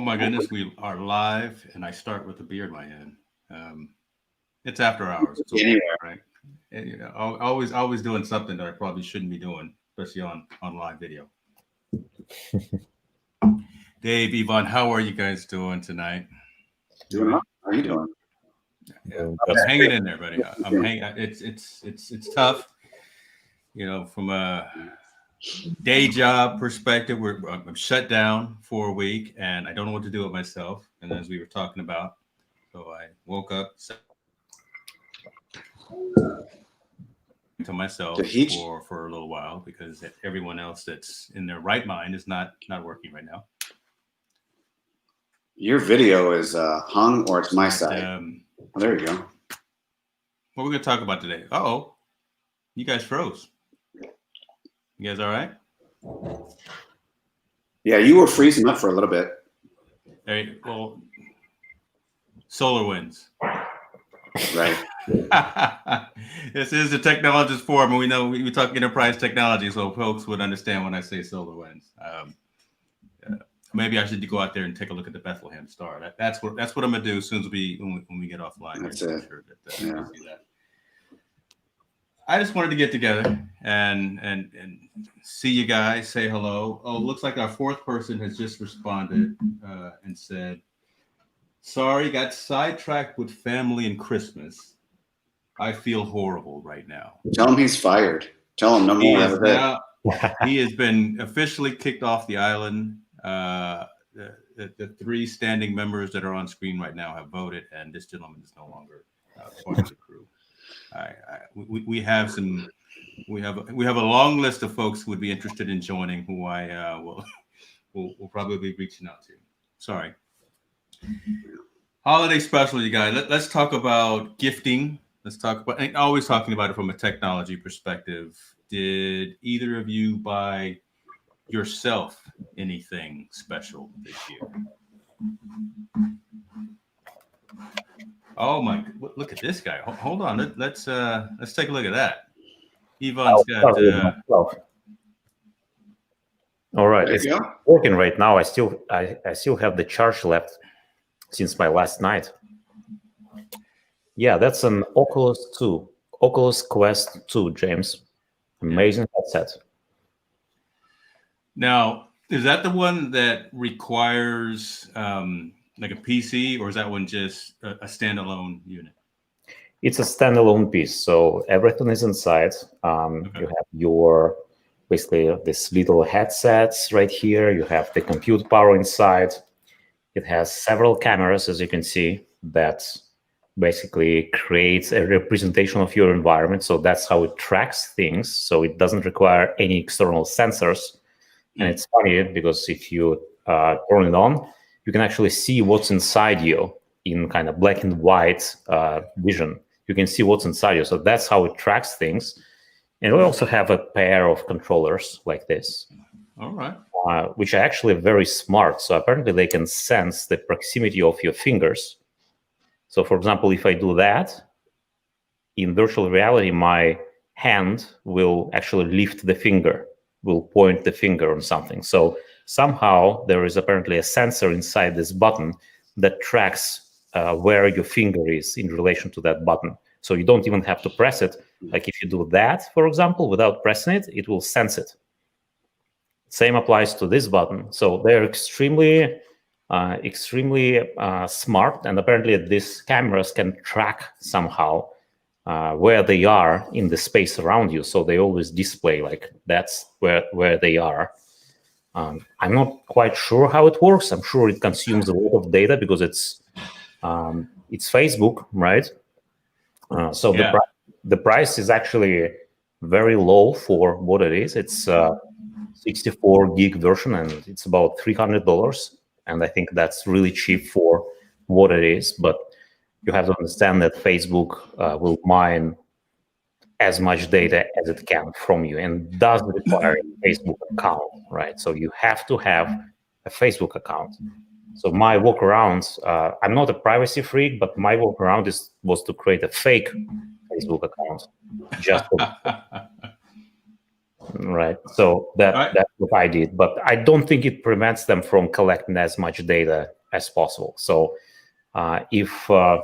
my goodness, we are live, and I start with a beer in my hand. It's after hours. It's okay, Anyway, right? And, always doing something that I probably shouldn't be doing, especially on live video. Dave, Yvonne, how are you guys doing tonight? doing well. How are you doing? Yeah, I'm hanging in there, buddy. I'm hanging. It's tough. From a day job perspective, I'm shut down for a week, and I don't know what to do with myself. And as we were talking about, so I woke up to myself for a little while because everyone else that's in their right mind is not working right now. Your video is hung, or it's my side. There you go. What we're going to talk about today? Oh, you guys froze. You guys all right? Yeah, you were freezing up for a little bit. Hey, well, solar winds. Right. This is the Technologist Forum, and we know we talk enterprise technology, so folks would understand when I say solar winds. Maybe I should go out there and take a look at the Bethlehem Star. That's what I'm gonna do as soon as when we get offline. That's it. Sure see that. I just wanted to get together and see you guys, say hello. Oh, looks like our fourth person has just responded and said, "Sorry, got sidetracked with family and Christmas. I feel horrible right now." Tell him he's fired. Tell him no more. He has been officially kicked off the island. The three standing members that are on screen right now have voted, and this gentleman is no longer part of the crew. We have a long list of folks who would be interested in joining, who I will probably be reaching out to. Sorry. Holiday special, you guys. Let's talk about gifting. Let's talk about, and always talking about it from a technology perspective. Did either of you buy yourself anything special this year? Oh my! Look at this guy. Hold on. Let's take a look at that. Yvonne's got. All right, it's working right now. I still have the charge left since my last night. Yeah, that's an Oculus Quest 2, James. Amazing headset. Now, is that the one that requires like a PC, or is that one just a standalone unit? It's a standalone piece, so everything is inside. You have basically this little headsets right here. You have the compute power inside. It has several cameras, as you can see, that basically creates a representation of your environment. So that's how it tracks things. So it doesn't require any external sensors. And it's funny because if you turn it on, you can actually see what's inside you in kind of black and white vision. You can see what's inside you. So that's how it tracks things. And we also have a pair of controllers like this. All right. Which are actually very smart. So apparently they can sense the proximity of your fingers. So for example, if I do that, in virtual reality, my hand will actually lift the finger, will point the finger on something. So somehow there is apparently a sensor inside this button that tracks where your finger is in relation to that button. So you don't even have to press it. Like if you do that, for example, without pressing it, it will sense it. Same applies to this button. So they're extremely smart, and apparently these cameras can track somehow where they are in the space around you. So they always display like that's where they are. I'm not quite sure how it works. I'm sure it consumes a lot of data because it's Facebook, right? So yeah. The price is actually very low for what it is. It's 64 gig version, and it's about $300. And I think that's really cheap for what it is. But you have to understand that Facebook will mine as much data as it can from you, and does require a Facebook account, right? So you have to have a Facebook account. So my workaround, I'm not a privacy freak, but my workaround was to create a fake Facebook account. Just Right. So that's what I did, but I don't think it prevents them from collecting as much data as possible. So if I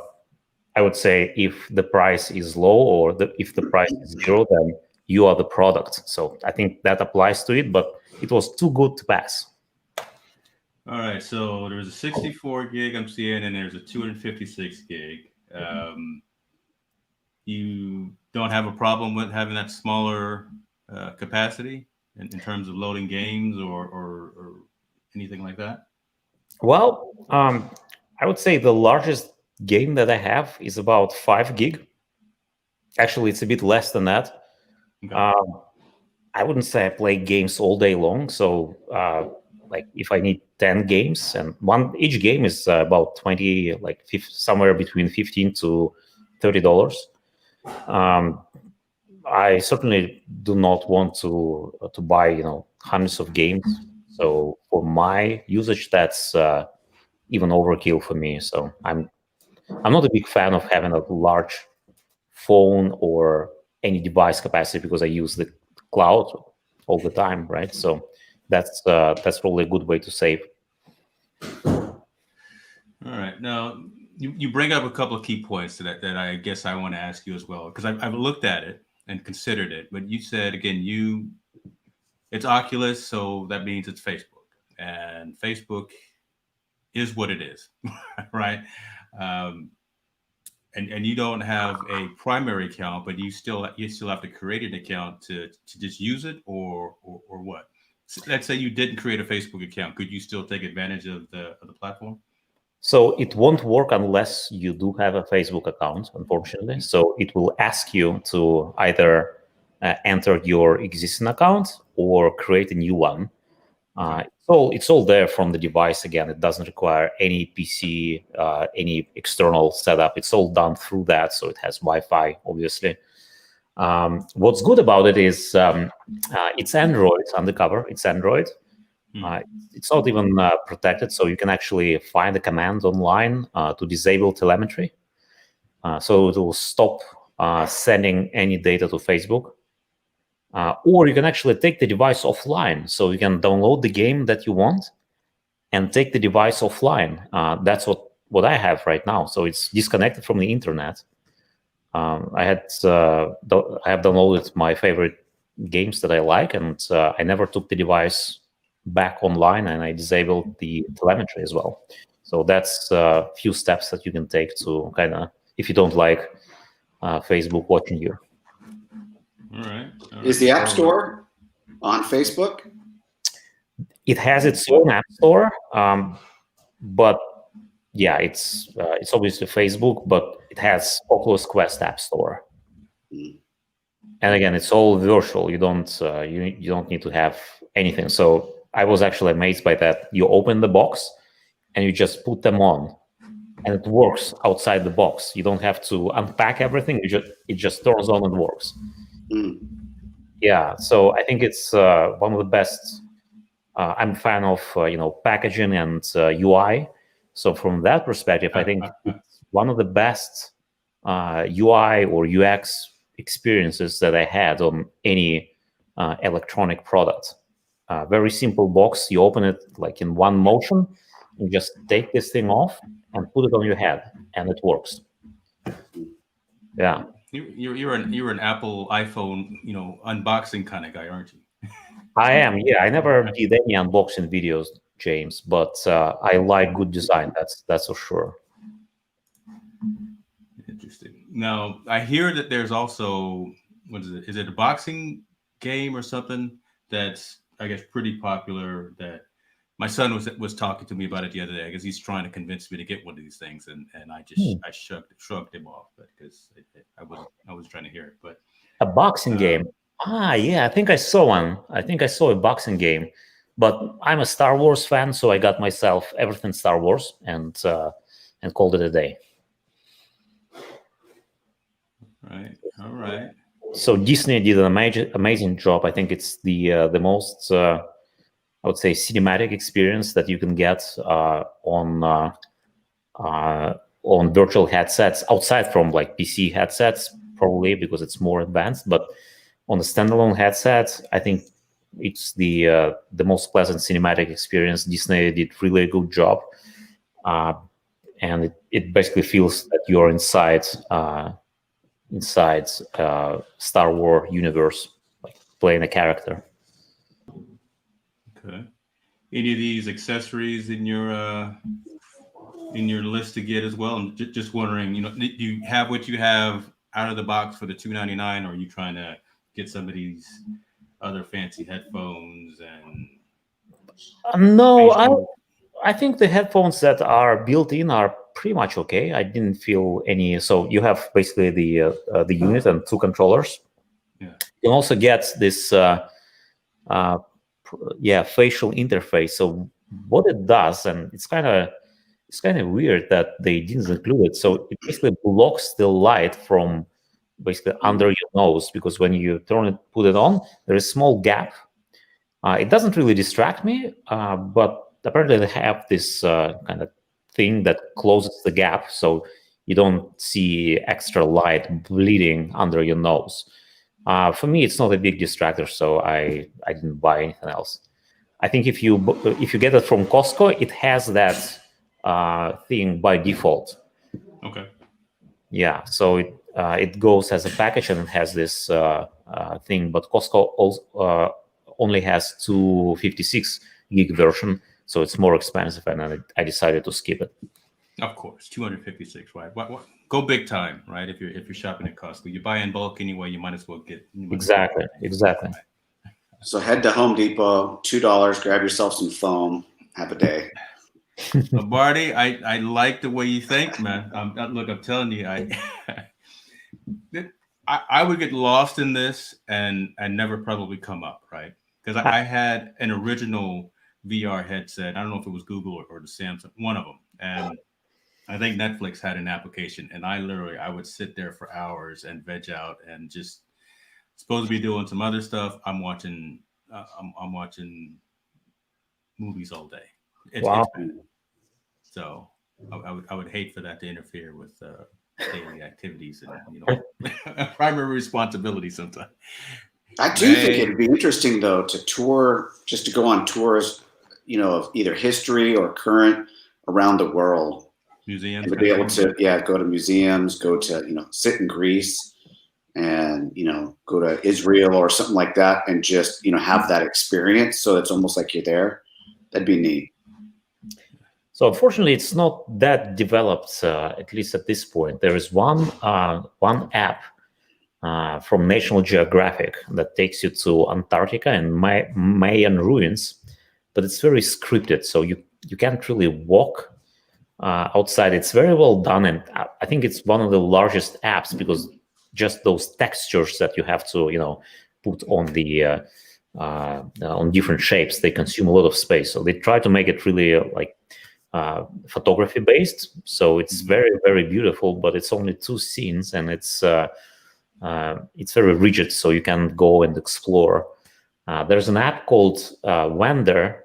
would say if the price is low or if the price is zero, then you are the product. So I think that applies to it, but it was too good to pass. All right. So there's a 64 gig I'm seeing, and there's a 256 gig. You don't have a problem with having that smaller capacity in terms of loading games or anything like that? Well, I would say the largest game that I have is about 5 gig. Actually, it's a bit less than that. Okay. I wouldn't say I play games all day long. So like if I need 10 games, and each game is about 20, like somewhere between $15 to $30. I certainly do not want to buy hundreds of games. So for my usage, that's even overkill for me. So I'm not a big fan of having a large phone or any device capacity because I use the cloud all the time, right? So that's probably a good way to save. All right. Now you bring up a couple of key points that I guess I want to ask you as well, because I've looked at it and considered it, but you said again it's Oculus, so that means it's Facebook, and Facebook is what it is, right? And you don't have a primary account, but you still have to create an account to just use it, or what? So let's say you didn't create a Facebook account, could you still take advantage of the platform? So it won't work unless you do have a Facebook account, unfortunately. So it will ask you to either enter your existing account or create a new one. So it's all there from the device. Again, it doesn't require any PC, any external setup. It's all done through that. So it has Wi-Fi, obviously. What's good about it is it's Android undercover. It's Android. It's not even protected, so you can actually find a command online to disable telemetry. So it will stop sending any data to Facebook. Or you can actually take the device offline. So you can download the game that you want and take the device offline. That's what I have right now. So it's disconnected from the internet. I have downloaded my favorite games that I like, and I never took the device back online, and I disabled the telemetry as well. So that's a few steps that you can take to kind of, if you don't like Facebook watching you. All right. Is the App Store on Facebook? It has its own App Store, but yeah, it's obviously Facebook, but it has Oculus Quest App Store. And again, it's all virtual. You don't you don't need to have anything. So I was actually amazed by that. You open the box and you just put them on, and it works outside the box. You don't have to unpack everything. It just turns on and works. Yeah, so I think it's one of the best. I'm a fan of packaging and UI. So from that perspective, I think it's one of the best UI or UX experiences that I had on any electronic product. Very simple box. You open it like in one motion. You just take this thing off and put it on your head, and it works. Yeah. You're an Apple iPhone, unboxing kind of guy, aren't you? I am. Yeah, I never did any unboxing videos, James, but I like good design. That's for sure. Interesting. Now, I hear that there's also, what is it? Is it a boxing game or something that's, I guess, pretty popular, that my son was talking to me about it the other day, because he's trying to convince me to get one of these things, and I just I shrugged him off, because I was trying to hear it. But a boxing game. Yeah, I think I saw one. I think I saw a boxing game, but I'm a Star Wars fan, so I got myself everything Star Wars and called it a day. Right. All right. So Disney did an amazing job. I think it's the most I would say cinematic experience that you can get on virtual headsets, outside from like PC headsets, probably because it's more advanced. But on the standalone headset, I think it's the most pleasant cinematic experience. Disney did really a good job, and it basically feels that you're inside Star Wars universe, like playing a character. Okay. Any of these accessories in your list to get as well? And just wondering, do you have what you have out of the box for the $299, or are you trying to get some of these other fancy headphones and? No, I think the headphones that are built in are pretty much okay. I didn't feel any. So you have basically the unit and 2 controllers. Yeah. You can also get this facial interface. So what it does, and it's kind of weird that they didn't include it. So it basically blocks the light from basically under your nose, because when you put it on, there is a small gap. It doesn't really distract me, but apparently they have this kind of thing that closes the gap, so you don't see extra light bleeding under your nose. For me, it's not a big distractor, so I didn't buy anything else. I think if you get it from Costco, it has that thing by default. Okay. Yeah, so it goes as a package and it has this thing, but Costco also only has 256 gig version, so it's more expensive, and I decided to skip it. Of course, 256, right? What? Go big time, right? If you're shopping at Costco, you buy in bulk anyway. You might as well get exactly. So head to Home Depot, $2, grab yourself some foam, have a day. But Barty, I like the way you think, man. Look, I'm telling you, I would get lost in this and never probably come up, right? Because I had an original VR headset. I don't know if it was Google or the Samsung, one of them, and I think Netflix had an application, and I would sit there for hours and veg out and just supposed to be doing some other stuff. I'm watching movies all day. It's bad. So I would hate for that to interfere with daily activities and primary responsibility sometimes. I do think it'd be interesting though to tour, just to go on tours, of either history or current around the world. Museums. And to be able to go to museums, go to sit in Greece, and go to Israel or something like that, and just have that experience. So it's almost like you're there. That'd be neat. So unfortunately, it's not that developed, at least at this point. There is one app from National Geographic that takes you to Antarctica and Mayan ruins, but it's very scripted, so you can't really walk outside. It's very well done, and I think it's one of the largest apps because just those textures that you have to put on the on different shapes, they consume a lot of space. So they try to make it really like photography based, so it's very, very beautiful, but it's only 2 scenes, and it's very rigid, so you can go and explore. There's an app called Wander,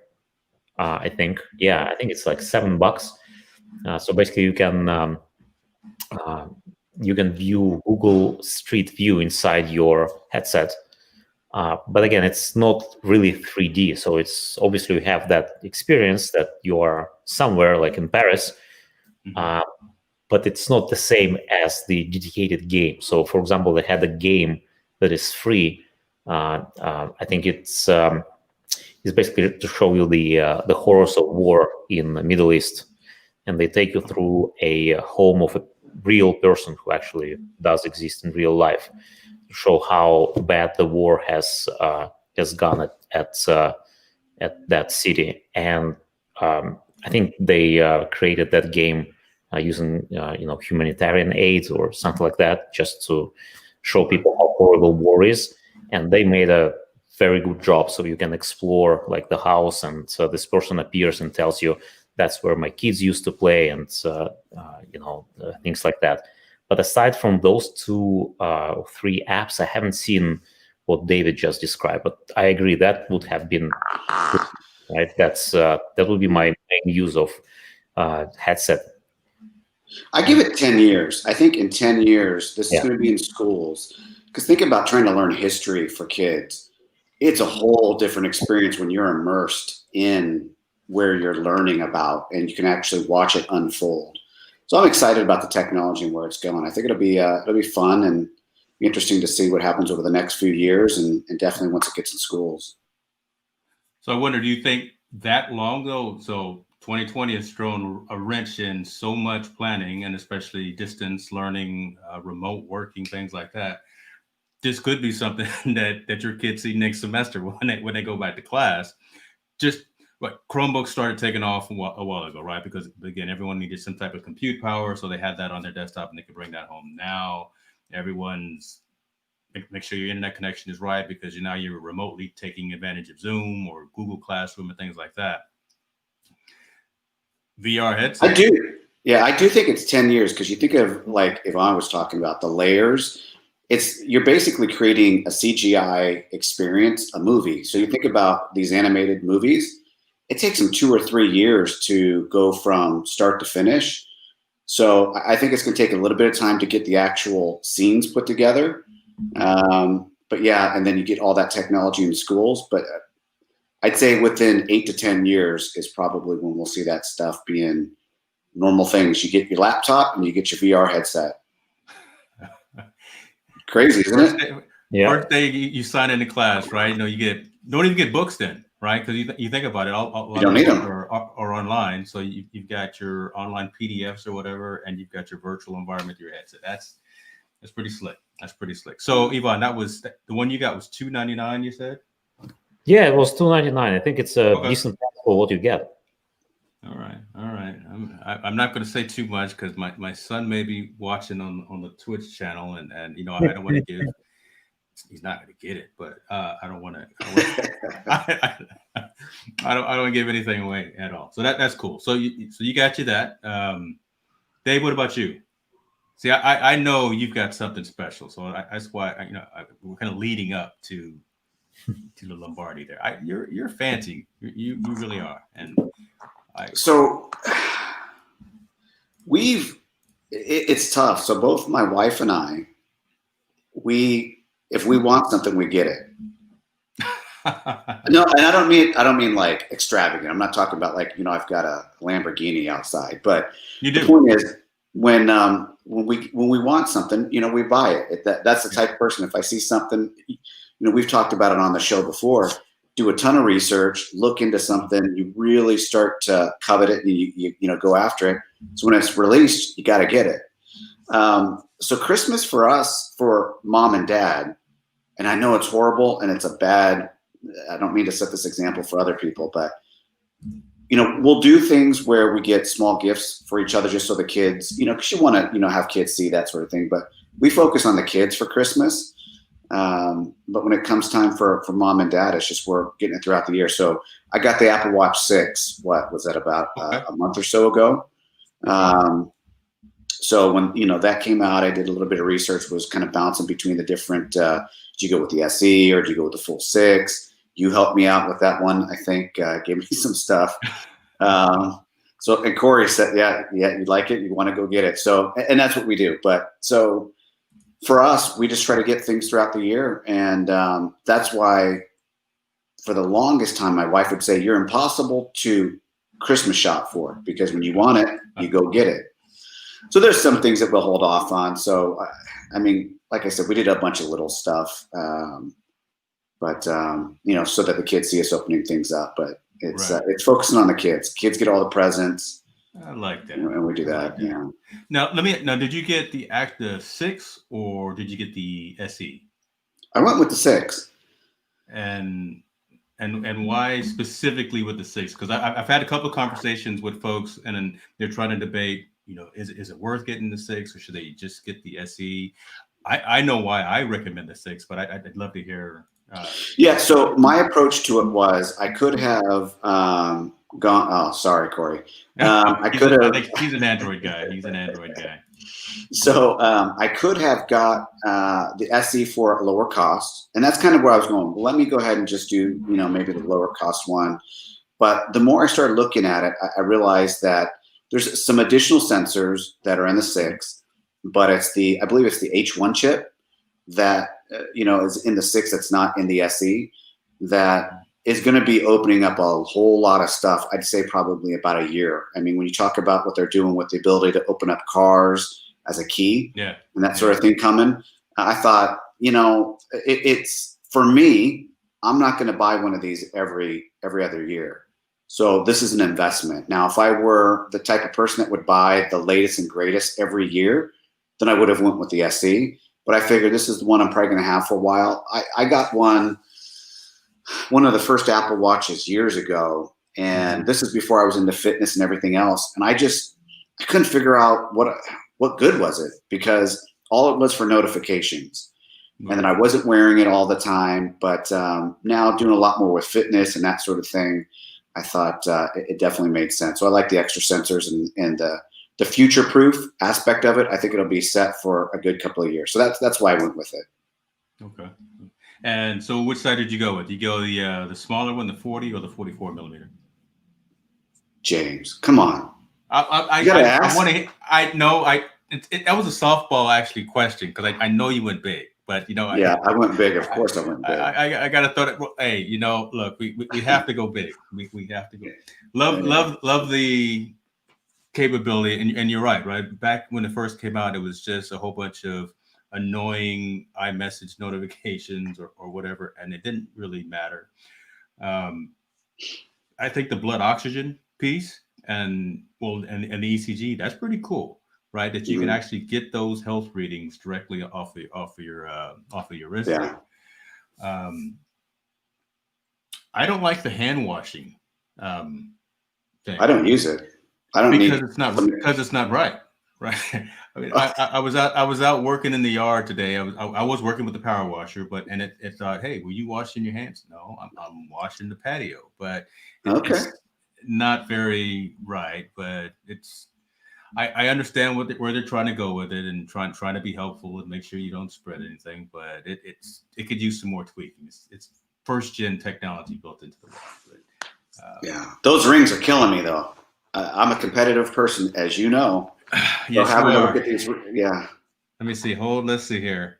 I think it's like $7. So basically you can view Google Street View inside your headset, but again, it's not really 3D, so it's obviously you have that experience that you are somewhere like in Paris, but it's not the same as the dedicated game. So for example, they had a game that is free. I think it's basically to show you the horrors of war in the Middle East, and they take you through a home of a real person who actually does exist in real life, to show how bad the war has gone at that city. And I think they created that game using humanitarian aid or something like that, just to show people how horrible war is. And they made a very good job. So you can explore like the house, and this person appears and tells you that's where my kids used to play, and things like that. But aside from those 2 or 3 apps, I haven't seen what David just described. But I agree that would have been right. That would be my main use of headset. I give it 10 years. I think in 10 years, this is going to be in schools, Because think about trying to learn history for kids. It's a whole different experience when you're immersed in where you're learning about, and you can actually watch it unfold. So I'm excited about the technology and where it's going. I think it'll be fun and be interesting to see what happens over the next few years, and definitely once it gets in schools. So I wonder, do you think that long though? So 2020 has thrown a wrench in so much planning, and especially distance learning, remote working, things like that. This could be something that your kids see next semester when they go back to class. Just what Chromebooks started taking off a while ago, right? Because again, everyone needed some type of compute power, so they had that on their desktop and they could bring that home. Now everyone's make sure your internet connection is right, because now you're remotely taking advantage of Zoom or Google Classroom and things like that. VR headset. I do think it's 10 years, because you think of, like Yvonne was talking about, the layers. You're basically creating a CGI experience, a movie. So you think about these animated movies, it takes them 2 or 3 years to go from start to finish. So I think it's going to take a little bit of time to get the actual scenes put together. But yeah, and then you get all that technology in schools. But I'd say within 8 to 10 years is probably when we'll see that stuff being normal things. You get your laptop and you get your VR headset. Crazy, isn't it? Yeah. First day you sign into class, right? You don't even get books then, right? Because you think about it, all you don't need them. are online. So you've got your online PDFs or whatever, and you've got your virtual environment, your headset. That's pretty slick. That's pretty slick. So Yvonne, that was the one you got was $299, you said? Yeah, it was $299. I think it's a decent price for what you get. All right. I'm not going to say too much, because my son may be watching on the Twitch channel, and I don't want to give. He's not going to get it, but I don't want to. I don't give anything away at all. So that's cool. So you got that. Dave, what about you? See, I know you've got something special, so that's why we're kind of leading up to the Lombardi there. You're fancy. You really are, and. So it's tough. So both my wife and I, if we want something, we get it. No, and I don't mean like extravagant. I'm not talking about like, I've got a Lamborghini outside, but the point is when we want something, we buy it. That's the type of person. If I see something, we've talked about it on the show before. Do a ton of research, look into something, you really start to covet it, and you go after it. So when it's released, you got to get it. So Christmas for us, for mom and dad, and I know it's horrible and it's I don't mean to set this example for other people, but we'll do things where we get small gifts for each other, just so the kids, because you want to, have kids see that sort of thing. But we focus on the kids for Christmas. But when it comes time for mom and dad, it's just we're getting it throughout the year. So I got the Apple Watch 6. What was that, about a month or so ago? So when that came out, I did a little bit of research. Was kind of bouncing between the different. Do you go with the SE or do you go with the full 6? You helped me out with that one. I think gave me some stuff. So and Corey said, yeah, you like it. You want to go get it. So and that's what we do. But so. For us, we just try to get things throughout the year. And that's why for the longest time, my wife would say, you're impossible to Christmas shop for, because when you want it, you go get it. So there's some things that we'll hold off on. So, like I said, we did a bunch of little stuff, but so that the kids see us opening things up. But it's focusing on the kids. Kids get all the presents. I like that. And we do that. Yeah. Now, did you get the Active 6 or did you get the SE? I went with the 6. And why specifically with the 6? Because I've had a couple of conversations with folks, and then they're trying to debate, is it worth getting the 6 or should they just get the SE? I know why I recommend the 6, but I'd love to hear. So my approach to it was I could have gone. Oh, sorry, Corey. I could have. He's an Android guy. So I could have got the SE for a lower cost, and that's kind of where I was going. Well, let me go ahead and just do maybe the lower cost one. But the more I started looking at it, I realized that there's some additional sensors that are in the 6, but I believe it's the H1 chip that is in the 6 that's not in the SE that is going to be opening up a whole lot of stuff. I'd say probably about a year. I mean, when you talk about what they're doing with the ability to open up cars as a key and that sort of thing coming, I thought, it's for me, I'm not going to buy one of these every other year. So this is an investment. Now, if I were the type of person that would buy the latest and greatest every year, then I would have went with the SE. But I figured this is the one I'm probably going to have for a while. I got one of the first Apple Watches years ago, and this is before I was into fitness and everything else. And I couldn't figure out what good was it, because all it was for notifications. And then I wasn't wearing it all the time, but now doing a lot more with fitness and that sort of thing, I thought it definitely made sense. So I like the extra sensors and the future-proof aspect of it. I think it'll be set for a good couple of years. So that's why I went with it. Okay. And so which side did you go with? Did you go the smaller one, the 40 or the 44 millimeter? James, come on. That was a softball actually question, because I know you went big. But I went big. Of course, I went big. I gotta throw that. Hey, look, we have to go big. We have to go. Love the capability, and you're right. Back when it first came out, it was just a whole bunch of annoying iMessage notifications or whatever, and it didn't really matter. I think the blood oxygen piece and the ECG, that's pretty cool. Right, that you can actually get those health readings directly off of your wrist. Yeah. I don't like the hand washing thing. I don't use it. I don't because it's not right. Right. I mean, I was out working in the yard today. I was working with the power washer, and it thought, hey, were you washing your hands? No, I'm washing the patio, but it's not very right. But I understand where they're trying to go with it, and trying to be helpful and make sure you don't spread anything. But it could use some more tweaking. It's first gen technology built into the watch. Those rings are killing me though. I'm a competitive person, as you know. Yes, you are. Let me see. Let's see here.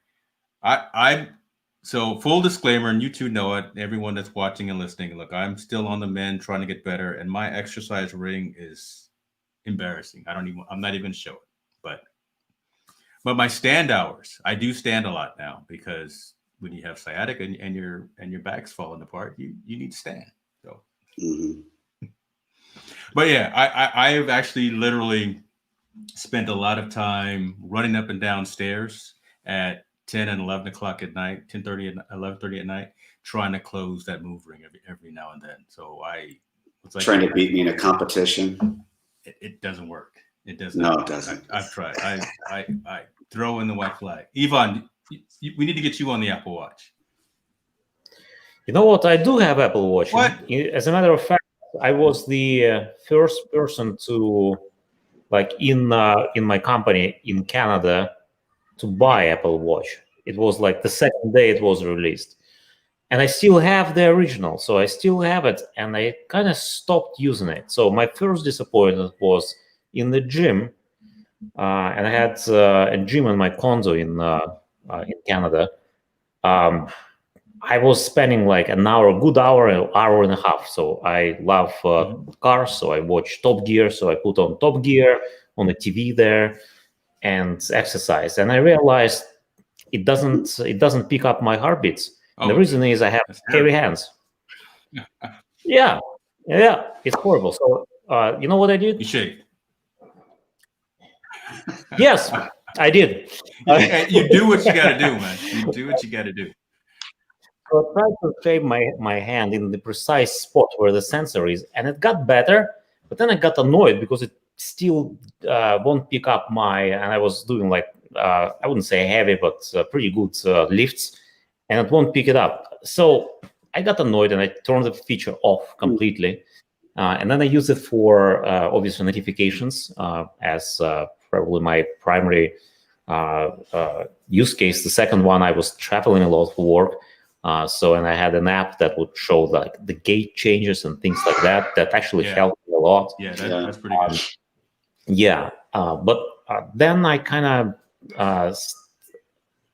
So full disclaimer, and you two know it. Everyone that's watching and listening, look, I'm still on the mend, trying to get better, and my exercise ring is embarrassing. I'm not even going to show it. But my stand hours, I do stand a lot now, because when you have sciatica and your back's falling apart, you need to stand. So, but yeah, I have actually literally spent a lot of time running up and down stairs at 10 and 11 o'clock at night, 10:30 and 11:30 at night, trying to close that move ring every now and then. So trying to beat me in a competition. It doesn't work. It doesn't. No, it doesn't. I've tried. I throw in the white flag. Ivan, we need to get you on the Apple Watch. You know what? I do have Apple Watch. What? As a matter of fact, I was the first person to, in my company in Canada, to buy Apple Watch. It was like the second day it was released. And I still have the original, so I still have it, and I kind of stopped using it. So my first disappointment was in the gym, and I had a gym in my condo in Canada. I was spending like an good hour and a half. So I love cars, so I watch Top Gear. So I put on Top Gear on the TV there and exercise, and I realized it doesn't pick up my heartbeats. And the reason is I have hairy hands. Yeah, it's horrible. So you know what I did? You shaved. Yes, I did. You do what you got to do, man. You do what you got to do. So I tried to shave my hand in the precise spot where the sensor is, and it got better. But then I got annoyed because it still won't pick up and I was doing I wouldn't say heavy, but pretty good lifts, and it won't pick it up. So I got annoyed and I turned the feature off completely. And then I use it for obviously notifications as probably my primary use case. The second one, I was traveling a lot for work. And I had an app that would show the gate changes and things like that. That actually helped me a lot. Yeah, that's pretty good. But then I kind of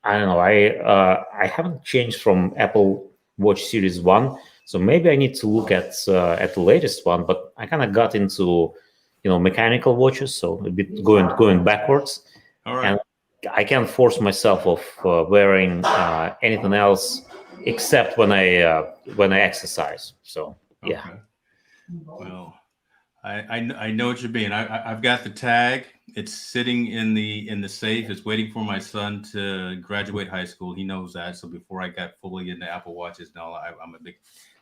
I don't know. I haven't changed from Apple Watch Series 1, so maybe I need to look at the latest one. But I kind of got into, mechanical watches, so a bit going backwards. All right. And I can't force myself of wearing anything else except when I exercise. So yeah. Okay. Well, I know what you mean. I've got the tag. It's sitting in the safe. It's waiting for my son to graduate high school. He knows that. So before I got fully into Apple Watches and all, I'm a big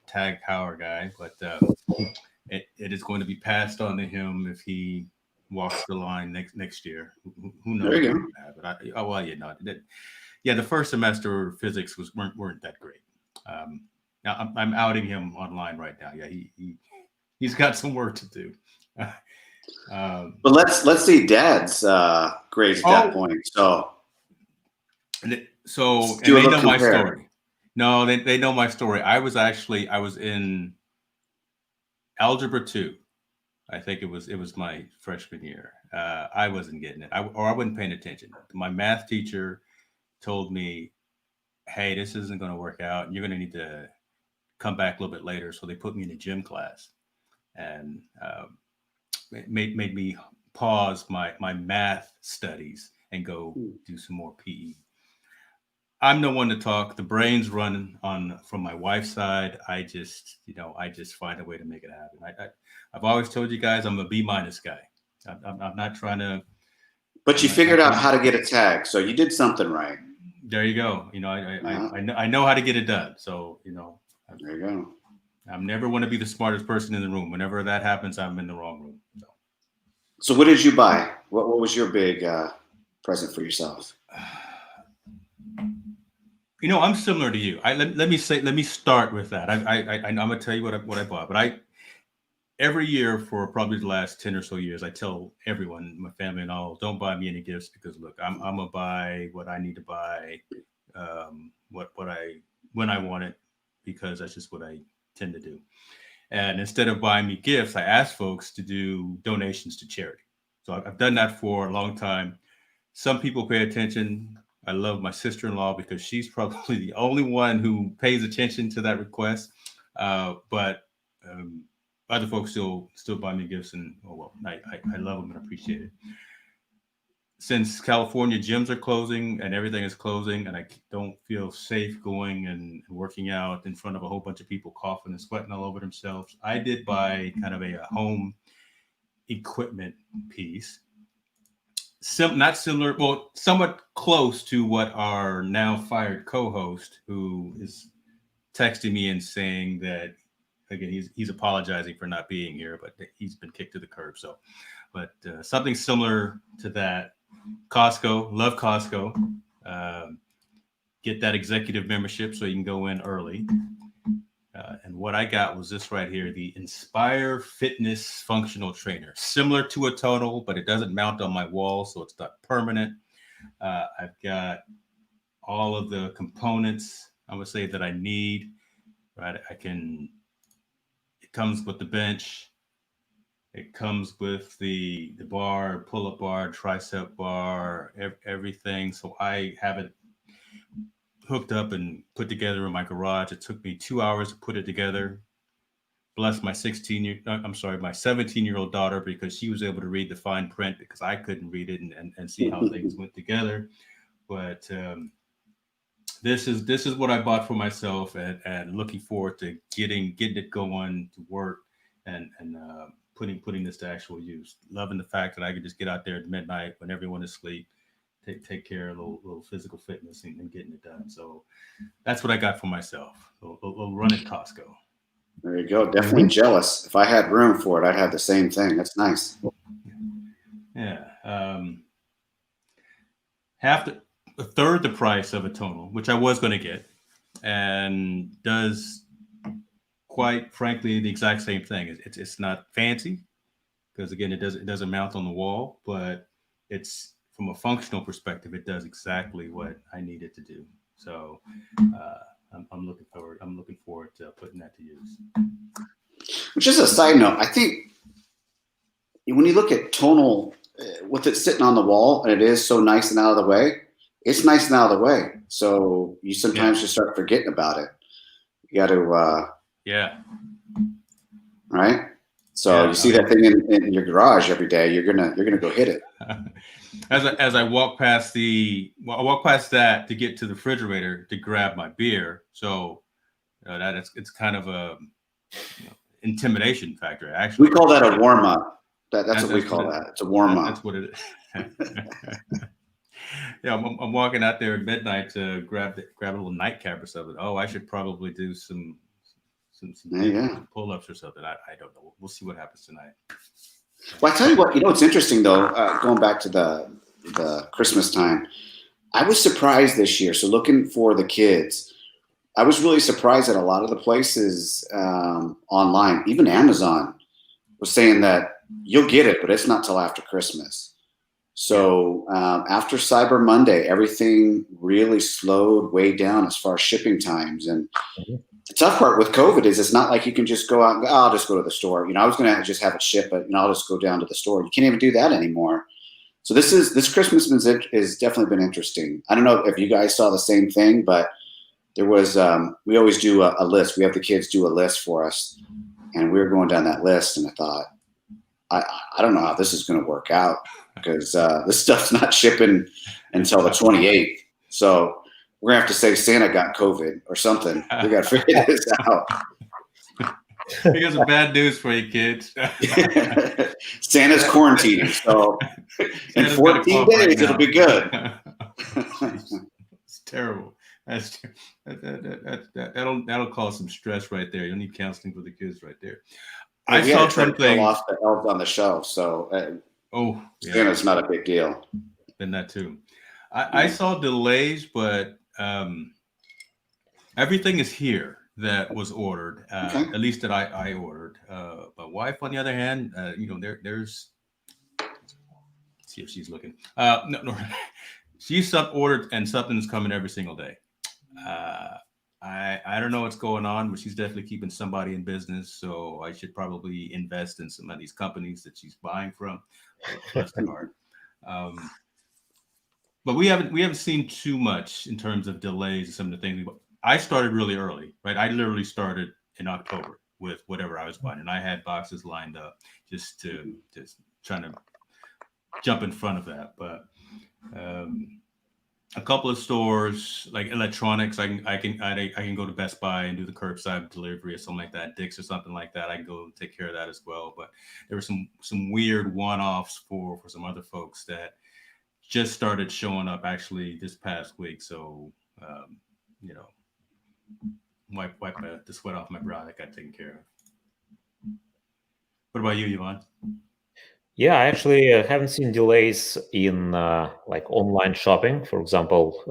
tag power guy. But it is going to be passed on to him if he walks the line next year. Who knows? There you go. Yeah, the first semester physics weren't that great. Now I'm outing him online right now. Yeah, he's got some work to do. But let's see Dad's grades at that point. So they know my compare. story. No, they know my story. I was in algebra 2. I think it was my freshman year. I wasn't getting it. I wasn't paying attention. My math teacher told me, "Hey, this isn't going to work out. You're going to need to come back a little bit later." So they put me in a gym class, and it made me pause my math studies and go do some more PE. I'm no one to talk. The brain's running from my wife's side. I just find a way to make it happen. I've always told you guys I'm a B- guy. I'm not trying to. But you figured out how to get a tag, so you did something right. There you go. I know how to get it done. So there you go. I'm never want to be the smartest person in the room. Whenever that happens, I'm in the wrong room. So what did you buy? What was your big present for yourself? I'm similar to you. Let me start with that. I'm gonna tell you what I bought. But every year for probably the last 10 or so years, I tell everyone, my family and all, don't buy me any gifts because look, I'm gonna buy what I need to buy, when I want it, because that's just what I tend to do. And instead of buying me gifts, I ask folks to do donations to charity. So I've done that for a long time. Some people pay attention. I love my sister-in-law because she's probably the only one who pays attention to that request. But other folks still buy me gifts, and I love them and appreciate it. Since California gyms are closing and everything is closing, and I don't feel safe going and working out in front of a whole bunch of people coughing and sweating all over themselves, I did buy kind of a home equipment piece. Not similar, well, somewhat close to what our now fired co-host, who is texting me and saying that, again, he's apologizing for not being here, but he's been kicked to the curb. So, but something similar to that. Costco, love Costco. Get that executive membership so you can go in early. And what I got was this right here, the Inspire Fitness Functional Trainer. Similar to a Tonal, but it doesn't mount on my wall, so it's not permanent. I've got all of the components, I would say, that I need. Right, it comes with the bench. It comes with the bar, pull-up bar, tricep bar, everything. So I have it hooked up and put together in my garage. It took me 2 hours to put it together. Bless my 17-year-old daughter, because she was able to read the fine print because I couldn't read it and see how things went together. But this is what I bought for myself, and looking forward to getting it going to work and putting this to actual use. Loving the fact that I could just get out there at midnight when everyone is asleep, take care of a little physical fitness and getting it done. So that's what I got for myself. A little run at Costco. There you go. Definitely jealous. If I had room for it, I'd have the same thing. That's nice. Yeah. A third the price of a Tonal, which I was going to get, and does, quite frankly, the exact same thing. It's not fancy because, again, it doesn't mount on the wall, but it's, from a functional perspective, it does exactly what I need it to do. So I'm looking forward to putting that to use. Which is a side note. I think when you look at Tonal, with it sitting on the wall and it is so nice and out of the way, it's nice and out of the way. So you sometimes just start forgetting about it. You got to, right. So you see that thing in your garage every day, you're gonna go hit it. As I walk past that to get to the refrigerator to grab my beer. So it's kind of a intimidation factor. Actually, we call that a warm up. That's what we call that. It's a warm up. That's what it is. Yeah, I'm walking out there at midnight to grab a little nightcap or something. Oh, I should probably do some pull-ups or something. I don't know. We'll see what happens tonight. Well, I tell you what, it's interesting though, going back to the Christmas time, I was surprised this year. So looking for the kids, I was really surprised that a lot of the places online, even Amazon, was saying that you'll get it, but it's not till after Christmas. So after Cyber Monday, everything really slowed way down as far as shipping times. And the tough part with COVID is it's not like you can just go out and go, I'll just go to the store. I was going to just have it shipped, but I'll just go down to the store. You can't even do that anymore. So this Christmas has definitely been interesting. I don't know if you guys saw the same thing, but there was, we always do a list. We have the kids do a list for us, and we were going down that list, and I thought, I don't know how this is going to work out, because this stuff's not shipping until the 28th. So we're gonna have to say Santa got COVID or something. We got to figure this out. Here's some bad news for you, kids. Santa's quarantining, so in 14 days it'll be good. It's terrible. That'll cause some stress right there. You'll need counseling for the kids right there. I saw something off the elves on the shelf, so Santa's not a big deal. Then that too. I saw delays, but everything is here that was ordered, at least that I ordered. My wife, on the other hand, there's, let's see if she's looking. No, she's ordered, and something's coming every single day. I don't know what's going on, but she's definitely keeping somebody in business. So I should probably invest in some of these companies that she's buying from. Bless her heart. But we haven't seen too much in terms of delays and some of the things. I started really early, right? I literally started in October with whatever I was buying, and I had boxes lined up just trying to jump in front of that. But a couple of stores like electronics, I can go to Best Buy and do the curbside delivery or something like that. Dick's or something like that. I can go take care of that as well. But there were some weird one-offs for some other folks that just started showing up actually this past week. So, wipe the sweat off my brow. That got taken care of. What about you, Yvonne? Yeah, I actually haven't seen delays in like online shopping. For example,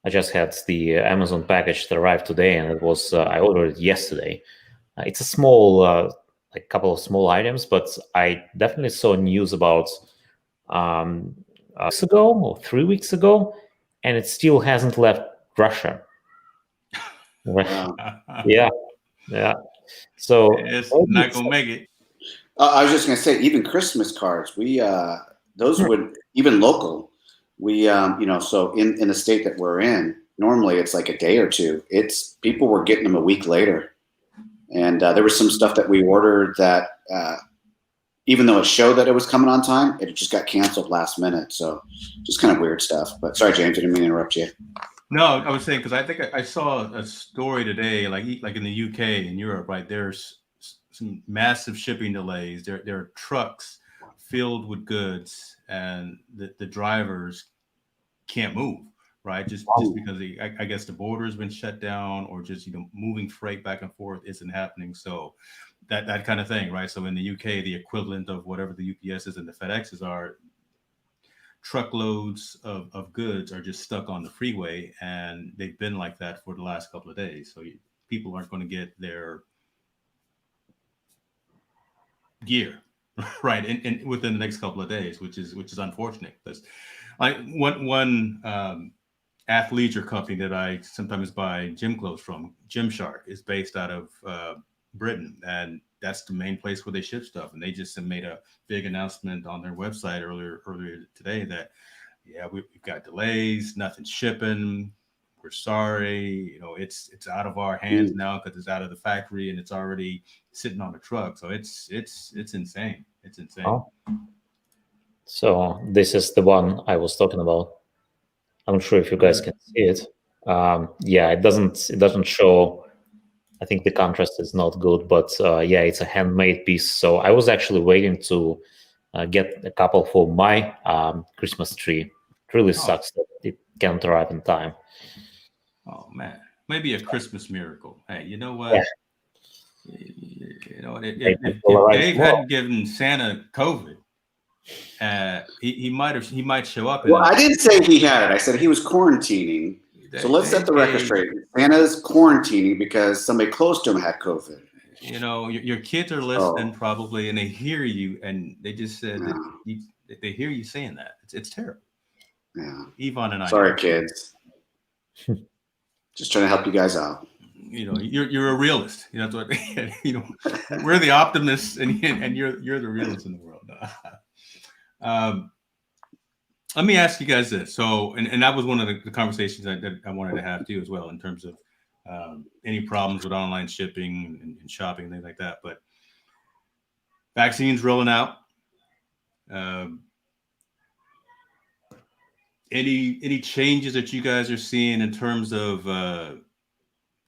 I just had the Amazon package that arrived today, and it was I ordered it yesterday. It's a small, like couple of small items, but I definitely saw news about weeks ago or 3 weeks ago, and it still hasn't left Russia. Wow. Yeah. So it's not gonna make it. I was just gonna say, even Christmas cards, those would, even local. We so in the state that we're in, normally it's like a day or two. People were getting them a week later, and there was some stuff that we ordered that even though it showed that it was coming on time, it just got canceled last minute. So just kind of weird stuff. But sorry, James, I didn't mean to interrupt you. No, I was saying, because I think I saw a story today, like in the UK and Europe, right? There's some massive shipping delays. There are trucks filled with goods, and the drivers can't move, right? Just because I guess the border has been shut down, or just moving freight back and forth isn't happening. So that kind of thing, right? So in the UK, the equivalent of whatever the UPSs and the FedExes are, truckloads of goods are just stuck on the freeway, and they've been like that for the last couple of days. So people aren't going to get their gear right in within the next couple of days, which is unfortunate. Because like one athleisure company that I sometimes buy gym clothes from, Gymshark, is based out of Britain, and that's the main place where they ship stuff. And they just made a big announcement on their website earlier today that yeah, we've got delays, nothing shipping. We're sorry. It's out of our hands now because it's out of the factory and it's already sitting on the truck. So it's insane. It's insane. Oh. So this is the one I was talking about. I'm not sure if you guys can see it. Yeah, it doesn't show. I think the contrast is not good, but yeah, it's a handmade piece. So I was actually waiting to get a couple for my Christmas tree. It really sucks that it can't arrive in time. Oh man, maybe a Christmas miracle. Hey, you know what? Yeah. If Dave hadn't given Santa COVID, he might show up. Well, I didn't say he had it. I said he was quarantining. So let's set the record straight. Santa's quarantining because somebody close to him had COVID. Your kids are listening probably, and they hear you, and they just said that they hear you saying that. It's terrible. Yeah. Yvonne and I. Sorry, kids. Just trying to help you guys out. You're a realist. That's what we're the optimists, and you're the realist in the world. Let me ask you guys this. So, and that was one of the conversations that I wanted to have too, as well, in terms of any problems with online shipping and shopping and things like that. But vaccines rolling out. Any changes that you guys are seeing in terms of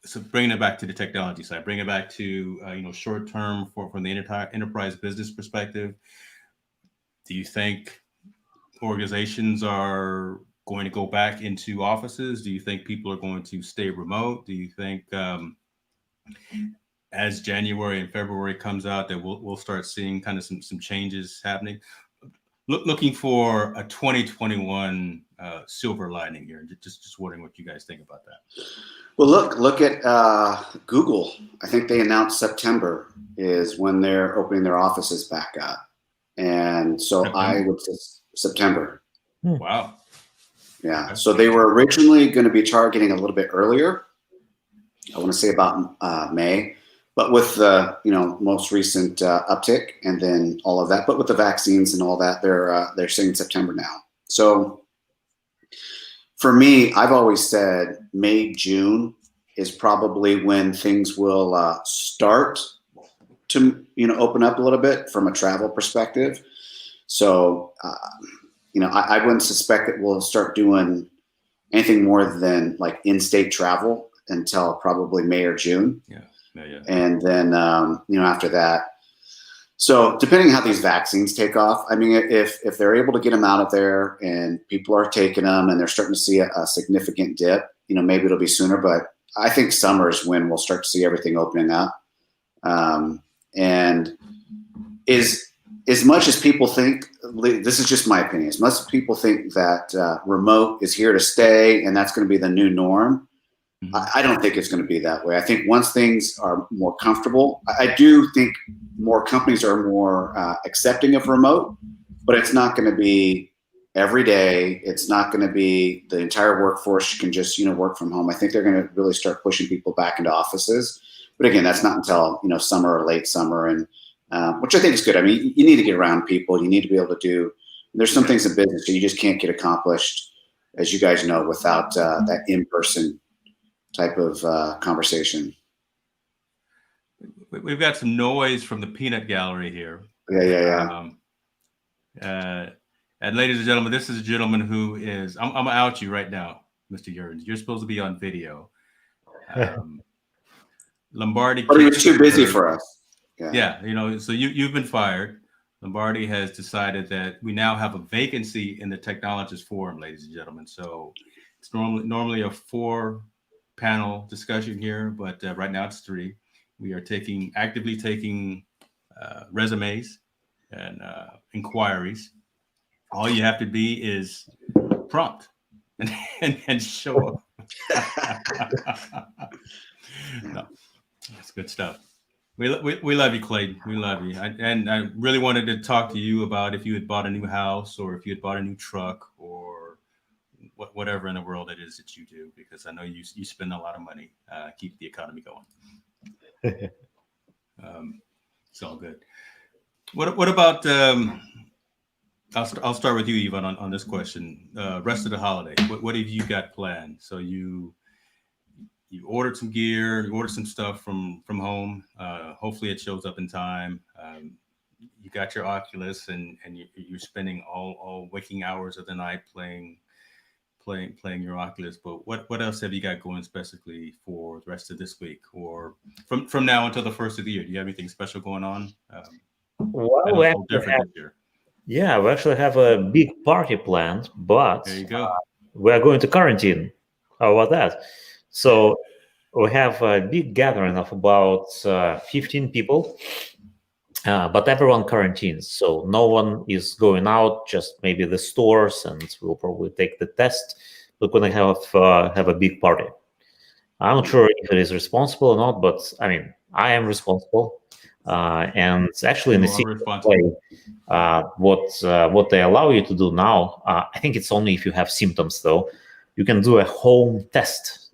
so bringing it back to the technology side, bring it back to short term from the enterprise business perspective? Do you think organizations are going to go back into offices? Do you think people are going to stay remote? Do you think as January and February comes out that we'll start seeing kind of some changes happening? Looking for a 2021 silver lining here. Just wondering what you guys think about that. Well, look at Google. I think they announced September is when they're opening their offices back up. And so I would say September. Wow. Yeah. Okay. So they were originally going to be targeting a little bit earlier. I want to say about May, but with the most recent uptick and then all of that, but with the vaccines and all that, they're saying September now. So for me, I've always said May, June is probably when things will start to open up a little bit from a travel perspective. So I wouldn't suspect that we'll start doing anything more than like in-state travel until probably May or June. Yeah. And then after that, so depending on how these vaccines take off, I mean, if they're able to get them out of there and people are taking them and they're starting to see a significant dip, maybe it'll be sooner. But I think summer is when we'll start to see everything opening up. And as much as people think, this is just my opinion, as much as people think that remote is here to stay and that's going to be the new norm, I don't think it's going to be that way. I think once things are more comfortable, I do think more companies are more accepting of remote, but it's not going to be every day. It's not going to be the entire workforce can just, work from home. I think they're going to really start pushing people back into offices. But again, that's not until, summer or late summer, and which I think is good. I mean, you need to get around people. You need to be able to there's some things in business that you just can't get accomplished, as you guys know, without that in-person type of conversation. We've got some noise from the peanut gallery here. Yeah. And ladies and gentlemen, this is a gentleman who is, I'm going to out you right now, Mr. Yerns. You're supposed to be on video. Lombardi. But he was too busy for us. Yeah, so you've been fired. Lombardi has decided that we now have a vacancy in the Technologist forum, ladies and gentlemen. So it's normally a 4-panel discussion here, but right now it's 3. We are actively taking resumes and inquiries. All you have to be is prompt and show up. No, that's good stuff. We love you, Clayton. We love you. And I really wanted to talk to you about if you had bought a new house or if you had bought a new truck or whatever in the world it is that you do, because I know you spend a lot of money, keep the economy going. It's all good. What about I'll start with you, Ivan, on this question. Rest of the holiday, what have you got planned? So you ordered some gear, you ordered some stuff from home. Hopefully, it shows up in time. You got your Oculus, and you're spending all waking hours of the night playing your Oculus. But what else have you got going specifically for the rest of this week, or from now until the first of the year? Do you have anything special going on? Well, I know it's all different this year. yeah, we actually have a big party planned, but There you go. we are going to quarantine. How about that? So we have a big gathering of about 15 people, but everyone quarantines. So no one is going out, just maybe the stores, and we'll probably take the test. We're going to have a big party. I'm not sure if it is responsible or not, but I mean, I am responsible. And actually, in the You are secret responsible. way, what they allow you to do now, I think it's only if you have symptoms, though. You can do a home test.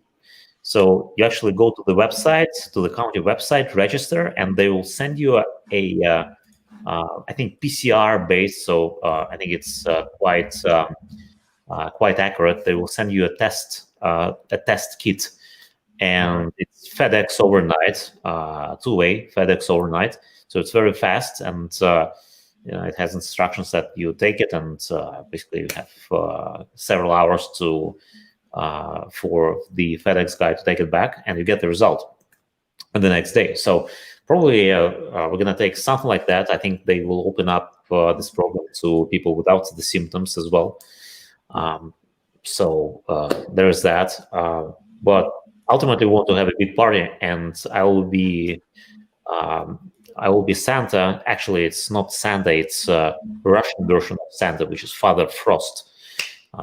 So you actually go to the website, to the county website, register, and they will send you I think PCR based. So I think it's quite accurate. They will send you a test kit, and it's FedEx overnight, two-way FedEx overnight. So it's very fast, and it has instructions that you take it, and basically you have several hours for the FedEx guy to take it back, and you get the result the next day. So probably we're going to take something like that. I think they will open up this program to people without the symptoms as well. So there is that. But ultimately, we want to have a big party, and I will be Santa. Actually, it's not Santa; it's a Russian version of Santa, which is Father Frost.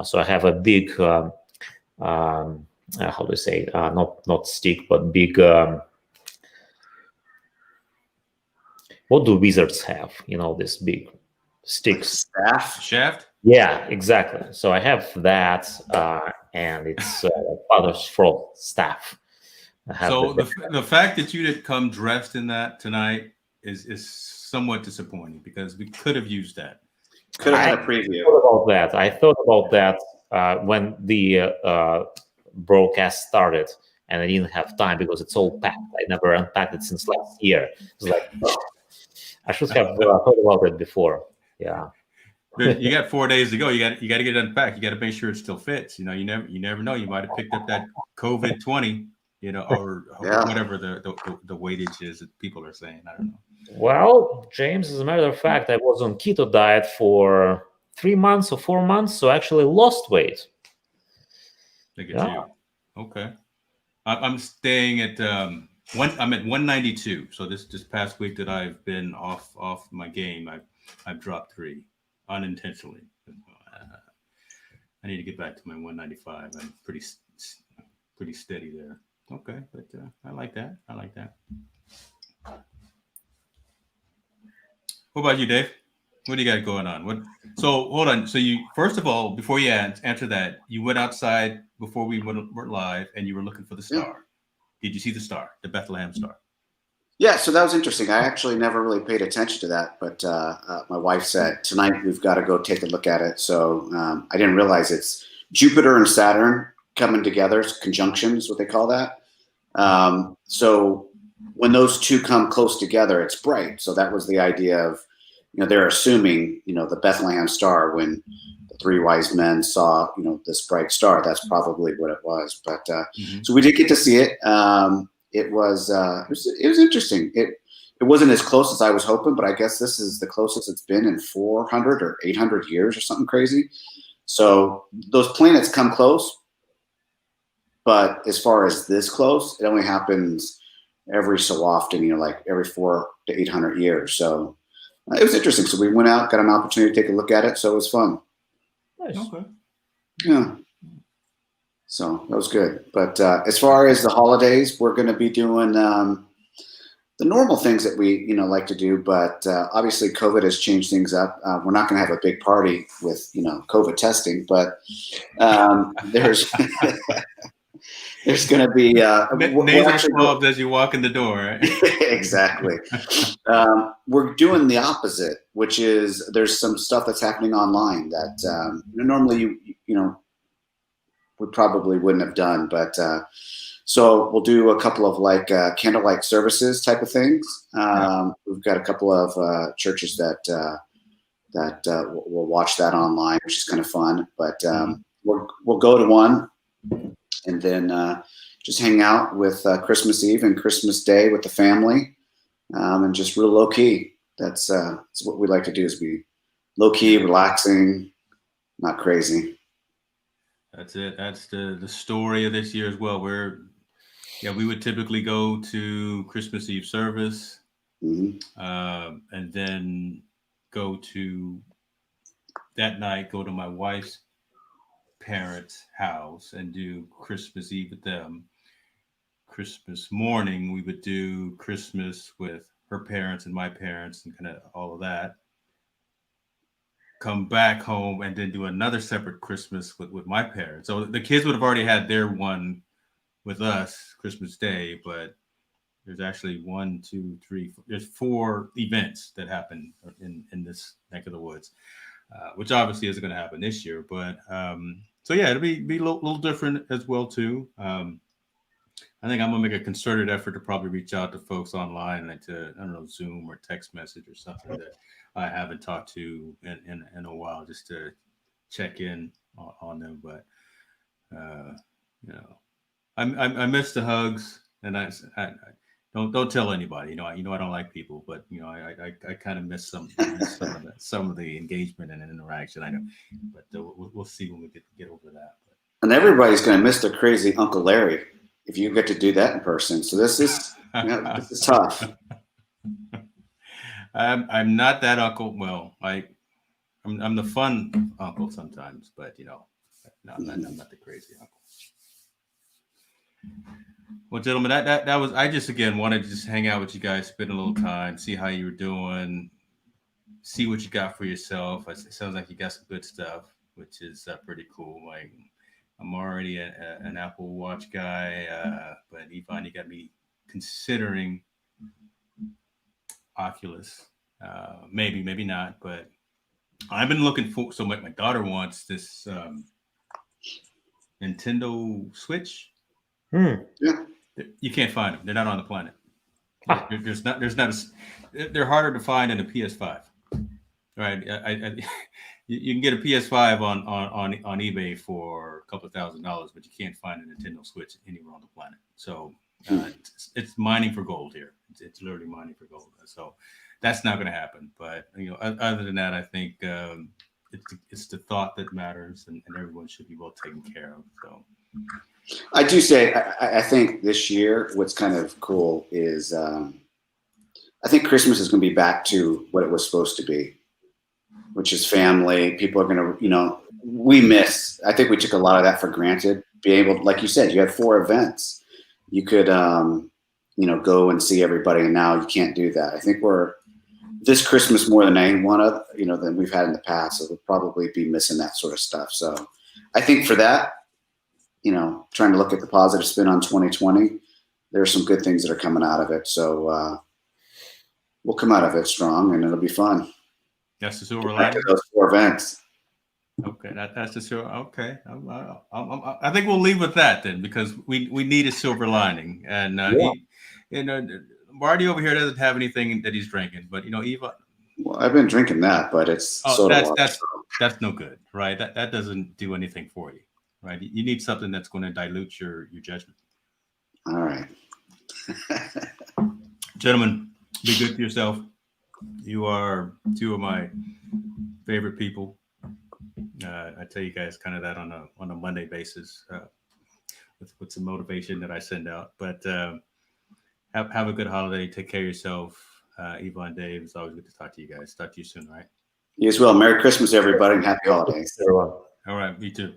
So I have a big, how do you say, not stick, but big. What do wizards have? This big sticks. Staff. Shaft. Yeah, exactly. So I have that, and it's Father's Frost staff. So the fact that you didn't come dressed in that tonight is somewhat disappointing, because we could have used that. Could have had a preview. I thought about that when the broadcast started, and I didn't have time because it's all packed. I never unpacked it since last year. It's like, I should have thought about it before. Yeah. You got 4 days to go. You got to get it unpacked. You got to make sure it still fits. You never know. You might have picked up that COVID-20, or whatever the weightage is that people are saying. I don't know. Well, James, as a matter of fact, I was on keto diet for 3 months or 4 months, so I actually lost weight. Look at you. Okay. I'm staying at I'm at 192. So this past week that I've been off my game, I've dropped 3 unintentionally. I need to get back to my 195. I'm pretty steady there. Okay, but I like that. What about you, Dave? What do you got going on? So hold on. So you, first of all, before you answer that, you went outside before we went live, and you were looking for the star. Yeah. Did you see the star, the Bethlehem star? Yeah, so that was interesting. I actually never really paid attention to that, but my wife said, tonight we've got to go take a look at it. So I didn't realize it's Jupiter and Saturn coming together. Conjunction is what they call that. So when those two come close together, it's bright. So that was the idea of, they're assuming, the Bethlehem star, when the 3 wise men saw, this bright star, that's probably what it was. But so we did get to see it. It was interesting. It wasn't as close as I was hoping, but I guess this is the closest it's been in 400 or 800 years or something crazy. So those planets come close, but as far as this close, it only happens every so often, like every 400 to 800 years. So it was interesting. So we went out, got an opportunity to take a look at it. So it was fun. Nice. Okay. Yeah. So that was good. But as far as the holidays, we're going to be doing the normal things that we, like to do. But obviously, COVID has changed things up. We're not going to have a big party with, COVID testing. But there's There's going to be nasal swabs as you walk in the door. Right? Exactly. We're doing the opposite, which is there's some stuff that's happening online that normally we probably wouldn't have done, but so we'll do a couple of like candlelight services type of things. We've got a couple of churches that will watch that online, which is kind of fun. But we'll go to one and then just hang out with Christmas Eve and Christmas Day with the family, and just real low key. That's what we like to do, is be low key, relaxing, not crazy. That's it. That's the story of this year as well. We would typically go to Christmas Eve service, and then go to my wife's parents' house and do Christmas Eve with them. Christmas morning, we would do Christmas with her parents and my parents and kind of all of that. Come back home and then do another separate Christmas with my parents. So the kids would have already had their one with us Christmas Day, but there's actually 1, 2, 3, 4, there's 4 events that happen in this neck of the woods, which obviously isn't going to happen this year. But so yeah, it'll be a little different as well too. I think I'm gonna make a concerted effort to probably reach out to folks online, like to, I don't know, Zoom or text message or something that I haven't talked to in a while, just to check in on them. But I miss the hugs, and I don't tell anybody. I don't like people, but I kind of miss some of the engagement and interaction. I know, but we'll see when we get over that. But. And everybody's going to miss their crazy Uncle Larry if you get to do that in person. So this is this is tough. I'm not that uncle. Well, I'm the fun uncle sometimes, but no, I'm not the crazy uncle. Well, gentlemen, that was, I just again wanted to just hang out with you guys, spend a little time, see how you were doing, see what you got for yourself. It sounds like you got some good stuff, which is pretty cool. Like, I'm already an Apple Watch guy, but Yvonne, you got me considering Oculus. Maybe not, but I've been looking for. So my daughter wants this Nintendo Switch. Yeah. You can't find them. They're not on the planet. They're harder to find than a PS5. Right. You can get a PS5 on eBay for a couple of $1,000s, but you can't find a Nintendo Switch anywhere on the planet. So it's mining for gold here. It's literally mining for gold. So that's not going to happen. But other than that, I think it's the thought that matters, and everyone should be well taken care of. So I do say I think this year what's kind of cool is I think Christmas is going to be back to what it was supposed to be, which is family. People are going to, we miss. I think we took a lot of that for granted. Be able, like you said, you had 4 events. You could, go and see everybody, and now you can't do that. I think we're this Christmas more than any one of, than we've had in the past. So we'll probably be missing that sort of stuff. So I think for that, trying to look at the positive spin on 2020, there's some good things that are coming out of it. So we'll come out of it strong, and it'll be fun. That's the silver lining. Those 4 events. Okay, that's the silver. Okay, I think we'll leave with that then, because we need a silver lining. And Marty over here doesn't have anything that he's drinking, but Eva. Well, I've been drinking that, but it's soda water. That's no good, right? That doesn't do anything for you, right? You need something that's going to dilute your judgment. All right, gentlemen, be good to yourself. You are 2 of my favorite people. I tell you guys kind of that on a Monday basis with some motivation that I send out. But have a good holiday. Take care of yourself. Yvonne, Dave, it's always good to talk to you guys. Talk to you soon, right? You as well. Merry Christmas, everybody, and happy holidays. Everyone. All right, me too.